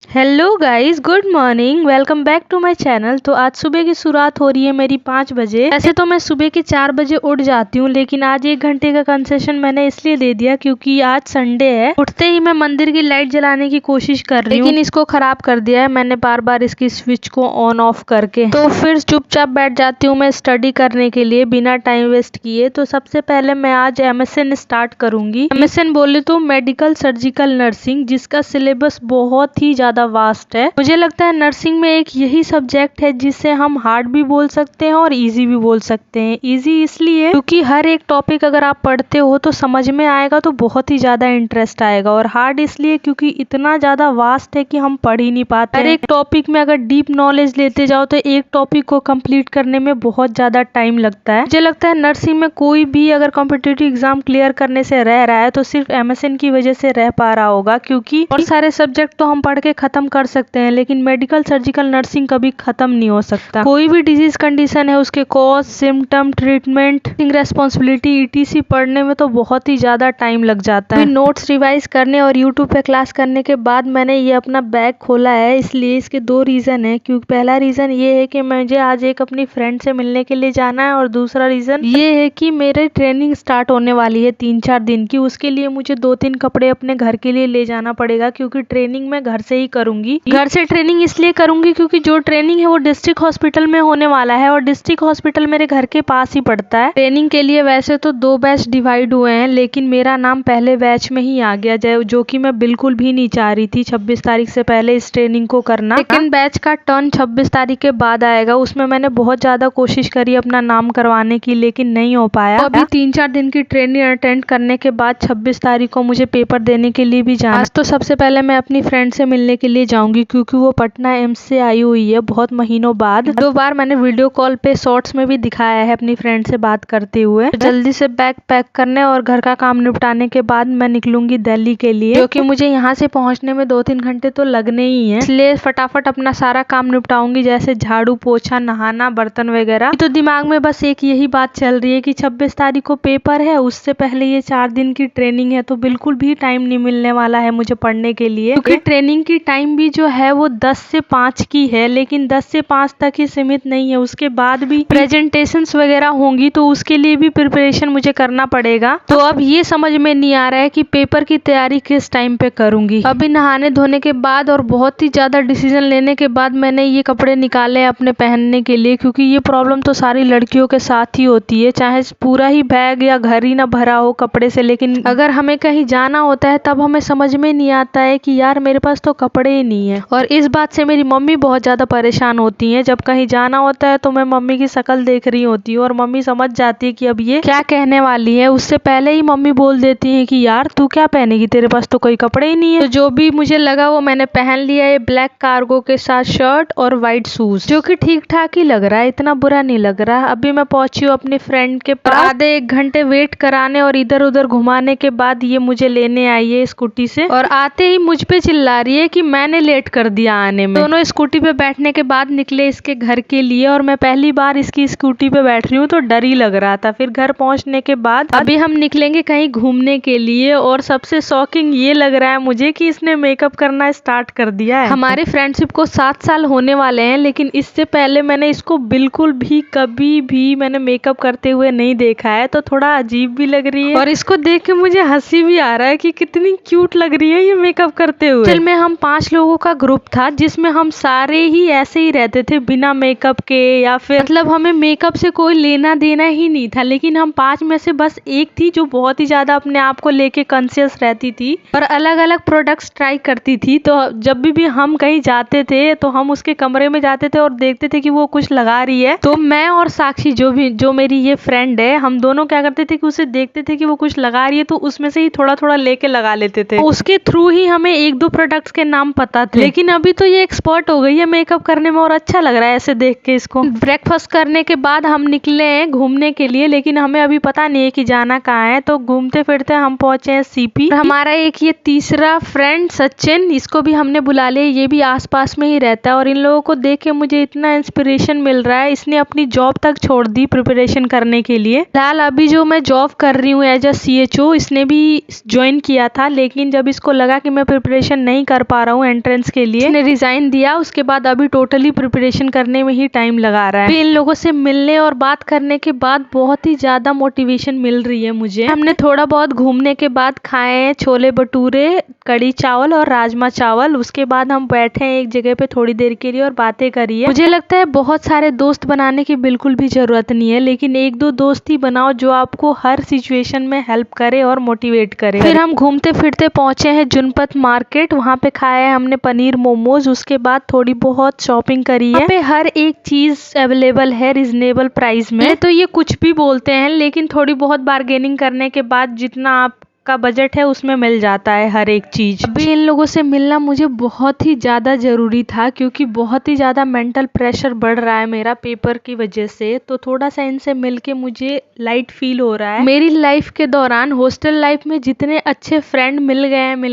Hello guys, good morning. Welcome back to my channel. तो आज सुबह की शुरुआत हो रही है मेरी 5 बजे। ऐसे तो मैं सुबह के 4 बजे उठ जाती हूँ, लेकिन आज 1 घंटे का कंसेशन मैंने इसलिए दे दिया क्योंकि आज संडे है। उठते ही मैं मंदिर की लाइट जलाने की कोशिश कर रही हूँ, लेकिन इसको खराब कर दिया है मैंने बार बार इसकी स्विच को ऑन ऑफ करके। तो फिर चुपचाप बैठ जाती हूँ मैं स्टडी करने के लिए बिना टाइम वेस्ट किए। तो सबसे पहले मैं आज MSN स्टार्ट करूंगी। MSN बोले तो मेडिकल सर्जिकल नर्सिंग, जिसका सिलेबस बहुत ही ज्यादा वास्ट है। मुझे लगता है नर्सिंग में एक यही सब्जेक्ट है जिसे हम हार्ड भी बोल सकते हैं और इजी भी बोल सकते हैं। इजी इसलिए क्योंकि हर एक टॉपिक अगर आप पढ़ते हो तो समझ में आएगा, तो बहुत ही ज्यादा इंटरेस्ट आएगा। और हार्ड इसलिए क्योंकि इतना ज्यादा वास्ट है कि हम पढ़ ही नहीं पाते। हर एक टॉपिक में अगर डीप नॉलेज लेते जाओ तो एक टॉपिक को कंप्लीट करने में बहुत ज्यादा टाइम लगता है। मुझे लगता है नर्सिंग में कोई भी अगर कॉम्पिटिटिव एग्जाम क्लियर करने से रह रहा है तो सिर्फ MSN की वजह से रह पा रहा होगा, क्योंकि और सारे सब्जेक्ट तो हम पढ़ के खत्म कर सकते हैं, लेकिन मेडिकल सर्जिकल नर्सिंग कभी खत्म नहीं हो सकता। कोई भी डिजीज कंडीशन है, उसके cause, symptom, treatment, responsibility ETC पढ़ने में तो बहुत ही ज्यादा टाइम लग जाता है। नोट्स रिवाइज करने और यूट्यूब पे क्लास करने के बाद मैंने ये अपना बैग खोला है। इसलिए इसके 2 रीजन है। क्योंकि पहला रीजन ये है कि मुझे आज एक अपनी फ्रेंड से मिलने के लिए जाना है, और दूसरा रीजन ये है कि मेरे ट्रेनिंग स्टार्ट होने वाली है 3-4 दिन की। उसके लिए मुझे 2-3 कपड़े अपने घर के लिए ले जाना पड़ेगा, क्योंकि ट्रेनिंग मैं घर से ही करूंगी। घर से ट्रेनिंग इसलिए करूंगी क्योंकि जो ट्रेनिंग है वो डिस्ट्रिक्ट हॉस्पिटल में होने वाला है, और डिस्ट्रिक्ट हॉस्पिटल मेरे घर के पास ही पड़ता है। ट्रेनिंग के लिए वैसे तो 2 बैच डिवाइड हुए हैं, लेकिन मेरा नाम पहले बैच में ही आ गया, जो कि मैं बिल्कुल भी नहीं चाह रही थी 26 तारीख से पहले इस ट्रेनिंग को करना। सेकंड बैच का टर्न 26 तारीख के बाद आएगा। उसमें मैंने बहुत ज्यादा कोशिश करी अपना नाम करवाने की, लेकिन नहीं हो पाया। तो अभी 3-4 दिन की ट्रेनिंग अटेंड करने के बाद 26 तारीख को मुझे पेपर देने के लिए भी जाना। आज तो सबसे पहले मैं अपनी फ्रेंड से मिलने के लिए जाऊंगी, क्योंकि वो पटना एम्स से आई हुई है बहुत महीनों बाद। 2 बार मैंने वीडियो कॉल पे शॉर्ट्स में भी दिखाया है अपनी फ्रेंड से बात करते हुए। तो जल्दी से बैग पैक करने और घर का काम निपटाने के बाद मैं निकलूंगी दिल्ली के लिए, क्योंकि मुझे यहाँ से पहुँचने में 2-3 घंटे तो लगने ही है। इसलिए फटाफट अपना सारा काम निपटाऊंगी, जैसे झाड़ू पोछा, नहाना, बर्तन वगैरह। तो दिमाग में बस एक यही बात चल रही है कि 26 तारीख को पेपर है, उससे पहले ये 4 दिन की ट्रेनिंग है, तो बिल्कुल भी टाइम नहीं मिलने वाला है मुझे पढ़ने के लिए। क्योंकि ट्रेनिंग की टाइम भी जो है वो 10 से 5 की है, लेकिन 10 से 5 तक ही सीमित नहीं है। उसके बाद भी प्रेजेंटेशंस वगैरह होंगी, तो उसके लिए भी प्रिपरेशन मुझे करना पड़ेगा। तो अब ये समझ में नहीं आ रहा है कि पेपर की तैयारी किस टाइम पे करूंगी। अभी नहाने धोने के बाद और बहुत ही ज्यादा डिसीजन लेने के बाद मैंने ये कपड़े निकाले अपने पहनने के लिए, क्योंकि ये प्रॉब्लम तो सारी लड़कियों के साथ ही होती है, चाहे पूरा ही बैग या घर ही ना भरा हो कपड़े से, लेकिन अगर हमें कहीं जाना होता है तब हमें समझ में नहीं आता है कि यार मेरे पास तो कपड़े ही नहीं है। और इस बात से मेरी मम्मी बहुत ज्यादा परेशान होती है। जब कहीं जाना होता है तो मैं मम्मी की शक्ल देख रही होती हूँ, और मम्मी समझ जाती है कि अब ये क्या कहने वाली है। उससे पहले ही मम्मी बोल देती है कि यार तू क्या पहनेगी, तेरे पास तो कोई कपड़े ही नहीं है। तो जो भी मुझे लगा वो मैंने पहन लिया है। ब्लैक कार्गो के साथ शर्ट और व्हाइट शूज, जो कि ठीक ठाक ही लग रहा है, इतना बुरा नहीं लग रहा। अभी मैं पहुंची हूँ अपनी फ्रेंड के पास। आधे 1 घंटे वेट कराने और इधर उधर घुमाने के बाद ये मुझे लेने आई है स्कूटी से, और आते ही मुझ पे चिल्ला रही है कि मैंने लेट कर दिया आने में। दोनों स्कूटी पे बैठने के बाद निकले इसके घर के लिए, और मैं पहली बार इसकी स्कूटी पे बैठ रही हूँ तो डर ही लग रहा था। फिर घर पहुंचने के बाद अभी हम निकलेंगे कहीं घूमने के लिए, और सबसे शॉकिंग ये लग रहा है मुझे कि इसने मेकअप करना स्टार्ट कर दिया है। हमारे फ्रेंडशिप को 7 साल होने वाले हैं, लेकिन इससे पहले मैंने इसको बिल्कुल भी कभी भी मैंने मेकअप करते हुए नहीं देखा है, तो थोड़ा अजीब भी लग रही है। और इसको देख के मुझे हंसी भी आ रहा है कि कितनी क्यूट लग रही है ये मेकअप करते हुए। फिल्म में हम 5 लोगों का ग्रुप था, जिसमें हम सारे ही ऐसे ही रहते थे बिना मेकअप के, या फिर मतलब हमें मेकअप से कोई लेना देना ही नहीं था। लेकिन हम 5 में से बस एक थी जो बहुत ही ज्यादा अपने आप को लेके कॉन्शियस रहती थी और अलग अलग प्रोडक्ट्स ट्राई करती थी। तो जब भी हम कहीं जाते थे तो हम उसके कमरे में जाते थे और देखते थे कि वो कुछ लगा रही है, तो मैं और साक्षी जो मेरी ये फ्रेंड है, हम दोनों क्या करते थे कि उसे देखते थे कि वो कुछ लगा रही है, तो उसमें से ही थोड़ा थोड़ा लेके लगा लेते थे। उसके थ्रू ही हमें 1-2 प्रोडक्ट्स के नाम पता थे। लेकिन अभी तो ये एक्सपर्ट हो गई है मेकअप करने में, और अच्छा लग रहा है ऐसे देख के इसको। ब्रेकफास्ट करने के बाद हम निकले हैं घूमने के लिए, लेकिन हमें अभी पता नहीं है कि जाना कहाँ है। तो घूमते फिरते हम पहुंचे हैं CP। हमारा एक ये तीसरा फ्रेंड सचिन, इसको भी हमने बुला लिया, ये भी आसपास में ही रहता है। और इन लोगों को देख के मुझे इतना इंस्पिरेशन मिल रहा है, इसने अपनी जॉब तक छोड़ दी प्रिपरेशन करने के लिए। फिलहाल अभी जो मैं जॉब कर रही हूँ एज अ CHO, इसने भी ज्वाइन किया था, लेकिन जब इसको लगा कि मैं प्रिपरेशन नहीं कर पा रहा हूँ एंट्रेंस के लिए। इसने रिजाइन दिया, उसके बाद अभी टोटली प्रिपरेशन करने में ही टाइम लगा रहा है। इन लोगों से मिलने और बात करने के बाद बहुत ही ज्यादा मोटिवेशन मिल रही है मुझे। हमने थोड़ा बहुत घूमने के बाद खाए छोले भटूरे, कड़ी चावल और राजमा चावल। उसके बाद हम बैठे हैं एक जगह पे थोड़ी देर के लिए और बातें करिए। मुझे लगता है बहुत सारे दोस्त बनाने की बिल्कुल भी जरूरत नहीं है, लेकिन एक दो दोस्त ही बनाओ जो आपको हर सिचुएशन में हेल्प करे और मोटिवेट करे। फिर हम घूमते फिरते पहुंचे हैं जनपथ मार्केट, वहाँ पे खाया है हमने पनीर मोमोज। उसके बाद थोड़ी बहुत शॉपिंग करी है। पे हर एक चीज अवेलेबल है रिजनेबल प्राइस में। तो ये कुछ भी बोलते हैं, लेकिन थोड़ी बहुत बार्गेनिंग करने के बाद जितना आप का बजट है उसमें मिल जाता है हर एक चीज। अभी इन लोगों से मिलना मुझे बहुत ही ज्यादा जरूरी था, क्योंकि बहुत ही ज्यादा मेंटल प्रेशर बढ़ रहा है मेरा पेपर की वजह से। तो थोड़ा सा इनसे मिलके मुझे लाइट फील हो रहा है। मेरी लाइफ के दौरान हॉस्टल लाइफ में जितने अच्छे फ्रेंड मिल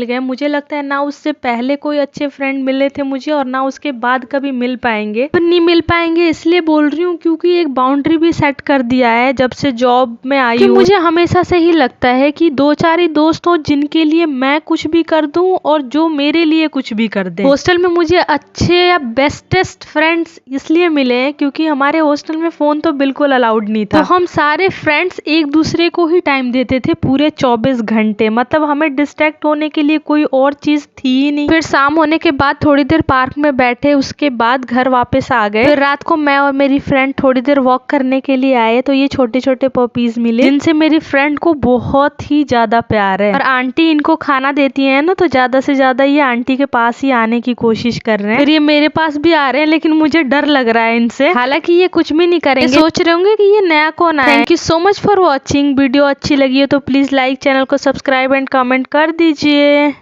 गए मुझे लगता है ना उससे पहले कोई अच्छे फ्रेंड मिले थे मुझे, और ना उसके बाद कभी मिल पाएंगे। नहीं मिल पाएंगे इसलिए बोल रही हूँ क्योंकि एक बाउंड्री भी सेट कर दिया है जब से जॉब में आई हूँ। मुझे हमेशा से ही लगता है कि दो चार दोस्त हो जिनके लिए मैं कुछ भी कर दूं और जो मेरे लिए कुछ भी कर दे। हॉस्टल में मुझे अच्छे या बेस्टेस्ट फ्रेंड्स इसलिए मिले हैं क्योंकि हमारे हॉस्टल में फोन तो बिल्कुल अलाउड नहीं था। तो हम सारे फ्रेंड्स एक दूसरे को ही टाइम देते थे पूरे 24 घंटे। मतलब हमें डिस्ट्रैक्ट होने के लिए कोई और चीज थी ही नहीं। फिर शाम होने के बाद थोड़ी देर पार्क में बैठे, उसके बाद घर वापस आ गए। फिर रात को मैं और मेरी फ्रेंड थोड़ी देर वॉक करने के लिए आए, तो ये छोटे छोटे पपीज मिले जिनसे मेरी फ्रेंड को बहुत ही ज्यादा प्यार है। और आंटी इनको खाना देती है ना, तो ज्यादा से ज्यादा ये आंटी के पास ही आने की कोशिश कर रहे हैं। फिर ये मेरे पास भी आ रहे हैं, लेकिन मुझे डर लग रहा है इनसे। हालांकि ये कुछ भी नहीं करेंगे। सोच रहे होंगे कि ये नया कौन है। Thank you so much for watching. Video अच्छी लगी हो तो प्लीज लाइक, चैनल को सब्सक्राइब एंड कमेंट कर दीजिए।